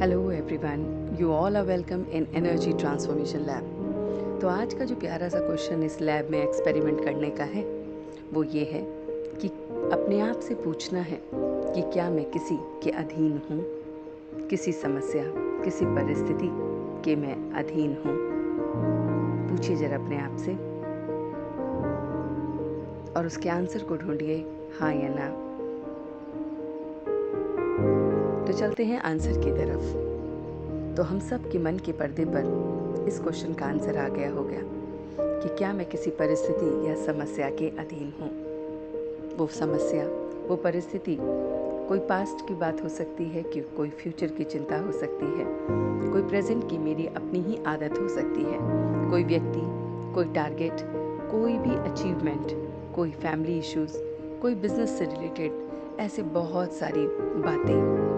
Hello everyone, you all are welcome in energy transformation lab. तो आज का जो प्यारा सा क्वेश्चन इस लैब में एक्सपेरिमेंट करने का है वो ये है कि अपने आप से पूछना है कि क्या मैं किसी के अधीन हूँ, किसी समस्या, किसी परिस्थिति के मैं अधीन हूँ। पूछिए जरा अपने आप से और उसके आंसर को ढूंढिए, हाँ या ना। तो चलते हैं आंसर की तरफ। तो हम सब के मन के पर्दे पर इस क्वेश्चन का आंसर आ गया होगा कि क्या मैं किसी परिस्थिति या समस्या के अधीन हूँ। वो समस्या, वो परिस्थिति कोई पास्ट की बात हो सकती है, कि कोई फ्यूचर की चिंता हो सकती है, कोई प्रेजेंट की मेरी अपनी ही आदत हो सकती है, कोई व्यक्ति, कोई टारगेट, कोई भी अचीवमेंट, कोई फैमिली इश्यूज, कोई बिजनेस से रिलेटेड, ऐसे बहुत सारी बातें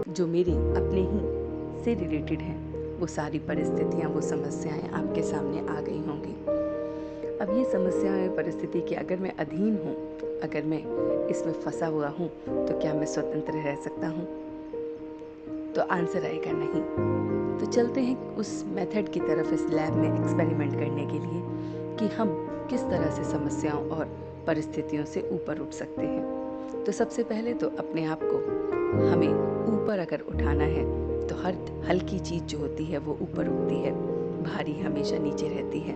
जो मेरे अपने ही से रिलेटेड हैं। वो सारी परिस्थितियाँ, वो समस्याएं आपके सामने आ गई होंगी। अब ये समस्याएं, परिस्थिति की अगर मैं अधीन हूँ, अगर मैं इसमें फंसा हुआ हूँ, तो क्या मैं स्वतंत्र रह सकता हूँ? तो आंसर आएगा नहीं। तो चलते हैं उस मेथड की तरफ इस लैब में एक्सपेरिमेंट करने के लिए कि हम किस तरह से समस्याओं और परिस्थितियों से ऊपर उठ सकते हैं। तो सबसे पहले तो अपने आप को हमें ऊपर अगर उठाना है तो हर हल्की चीज़ जो होती है वो ऊपर उठती है, भारी हमेशा नीचे रहती है।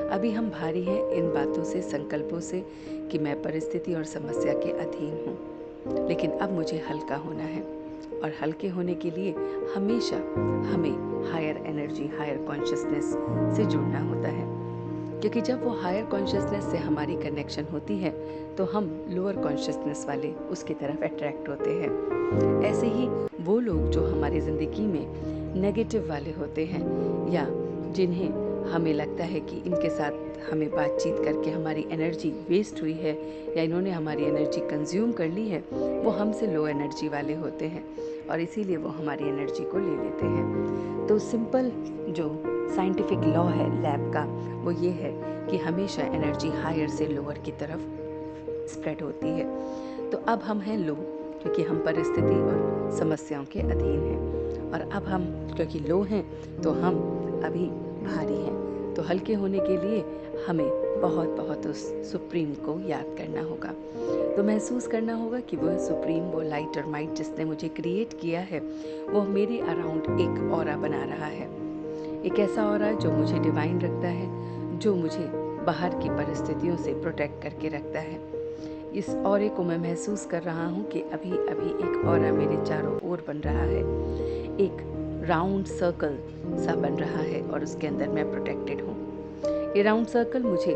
अभी हम भारी हैं इन बातों से, संकल्पों से कि मैं परिस्थिति और समस्या के अधीन हूँ, लेकिन अब मुझे हल्का होना है। और हल्के होने के लिए हमेशा हमें हायर एनर्जी, हायर कॉन्शियसनेस से जुड़ना होता है, क्योंकि जब वो हायर कॉन्शियसनेस से हमारी कनेक्शन होती है तो हम लोअर कॉन्शियसनेस वाले उसकी तरफ अट्रैक्ट होते हैं। ऐसे ही वो लोग जो हमारी ज़िंदगी में नेगेटिव वाले होते हैं, या जिन्हें हमें लगता है कि इनके साथ हमें बातचीत करके हमारी एनर्जी वेस्ट हुई है या इन्होंने हमारी एनर्जी कंज्यूम कर ली है, वो हमसे लो एनर्जी वाले होते हैं और इसीलिए वो हमारी एनर्जी को ले लेते हैं। तो सिंपल जो साइंटिफिक लॉ है लैब का वो ये है कि हमेशा एनर्जी हायर से लोअर की तरफ स्प्रेड होती है। तो अब हम हैं लो, क्योंकि हम परिस्थिति और समस्याओं के अधीन हैं, और अब हम क्योंकि लो हैं तो हम अभी भारी हैं। तो हल्के होने के लिए हमें बहुत बहुत उस सुप्रीम को याद करना होगा। तो महसूस करना होगा कि वह सुप्रीम, वो लाइट और माइट जिसने मुझे क्रिएट किया है, वो मेरे अराउंड एक ऑरा बना रहा है। एक ऐसा ऑरा जो मुझे डिवाइन रखता है, जो मुझे बाहर की परिस्थितियों से प्रोटेक्ट करके रखता है। इस ऑरे को मैं महसूस कर रहा हूँ कि अभी अभी एक ऑरा मेरे चारों ओर बन रहा है, एक राउंड सर्कल सा बन रहा है और उसके अंदर मैं प्रोटेक्टेड हूँ। ये राउंड सर्कल मुझे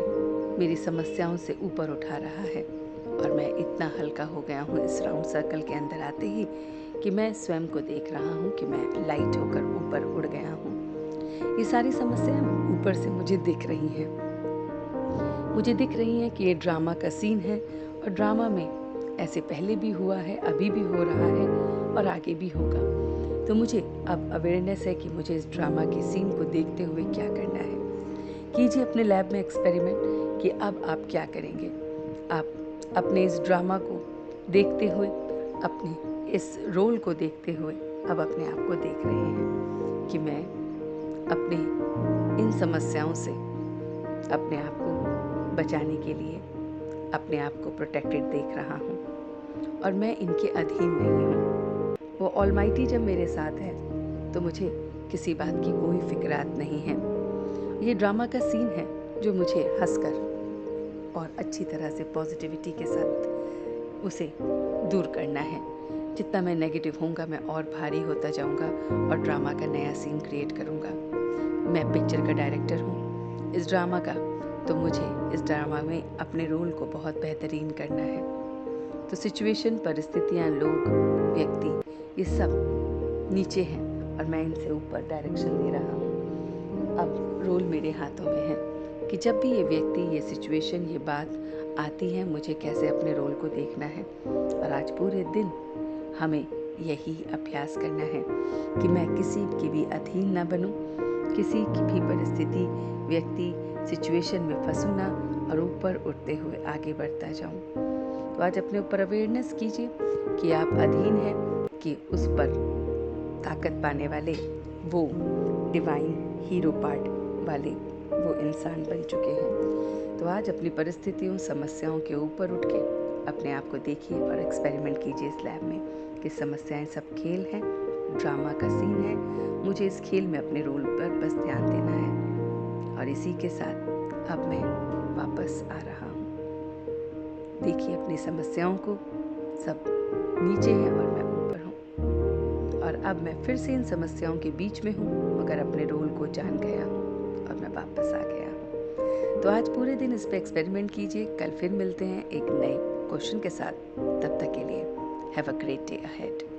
मेरी समस्याओं से ऊपर उठा रहा है और मैं इतना हल्का हो गया हूँ इस राउंड सर्कल के अंदर आते ही कि मैं स्वयं को देख रहा हूँ कि मैं लाइट होकर ऊपर उड़ गया हूँ। ये सारी समस्याएं ऊपर से मुझे दिख रही हैं, मुझे दिख रही हैं कि ये ड्रामा का सीन है और ड्रामा में ऐसे पहले भी हुआ है, अभी भी हो रहा है और आगे भी होगा। तो मुझे अब अवेयरनेस है कि मुझे इस ड्रामा के सीन को देखते हुए क्या करना है। कीजिए अपने लैब में एक्सपेरिमेंट कि अब आप क्या करेंगे। आप अपने इस ड्रामा को देखते हुए, अपने इस रोल को देखते हुए अब अपने आप को देख रहे हैं कि मैं अपने इन समस्याओं से अपने आप को बचाने के लिए अपने आप को प्रोटेक्टेड देख रहा हूँ और मैं इनके अधीन नहीं हूँ। वो ऑलमाइटी जब मेरे साथ है तो मुझे किसी बात की कोई फिक्रात नहीं है। ये ड्रामा का सीन है जो मुझे हंसकर और अच्छी तरह से पॉजिटिविटी के साथ उसे दूर करना है। जितना मैं नेगेटिव होऊंगा मैं और भारी होता जाऊंगा और ड्रामा का नया सीन क्रिएट करूंगा। मैं पिक्चर का डायरेक्टर हूँ इस ड्रामा का, तो मुझे इस ड्रामा में अपने रोल को बहुत बेहतरीन करना है। तो सिचुएशन, परिस्थितियाँ, लोग, व्यक्ति, ये सब नीचे हैं और मैं इनसे ऊपर डायरेक्शन दे रहा हूँ। अब रोल मेरे हाथों में है कि जब भी ये व्यक्ति, ये सिचुएशन, ये बात आती है, मुझे कैसे अपने रोल को देखना है। और आज पूरे दिन हमें यही अभ्यास करना है कि मैं किसी की भी अधीन ना बनूं, किसी की भी परिस्थिति, व्यक्ति, सिचुएशन में फंसूं ना और ऊपर उठते हुए आगे बढ़ता जाऊं। तो आज अपने ऊपर अवेयरनेस कीजिए कि आप अधीन हैं कि उस पर ताकत पाने वाले वो डिवाइन हीरो पार्ट वाले वो इंसान बन चुके हैं। तो आज अपनी परिस्थितियों, समस्याओं के ऊपर उठ के अपने आप को देखिए और एक्सपेरिमेंट कीजिए इस लैब में कि समस्याएं सब खेल हैं, ड्रामा का सीन है। मुझे इस खेल में अपने रोल पर बस ध्यान देना है। और इसी के साथ अब मैं वापस आ रहा हूँ। देखिए अपनी समस्याओं को, सब नीचे हैं और मैं ऊपर हूँ। और अब मैं फिर से इन समस्याओं के बीच में हूँ, मगर अपने रोल को जान गया हूँ और मैं वापस आ गया हूँ। तो आज पूरे दिन इस पे एक्सपेरिमेंट कीजिए। कल फिर मिलते हैं एक नए क्वेश्चन के साथ। तब तक के लिए have a great day ahead.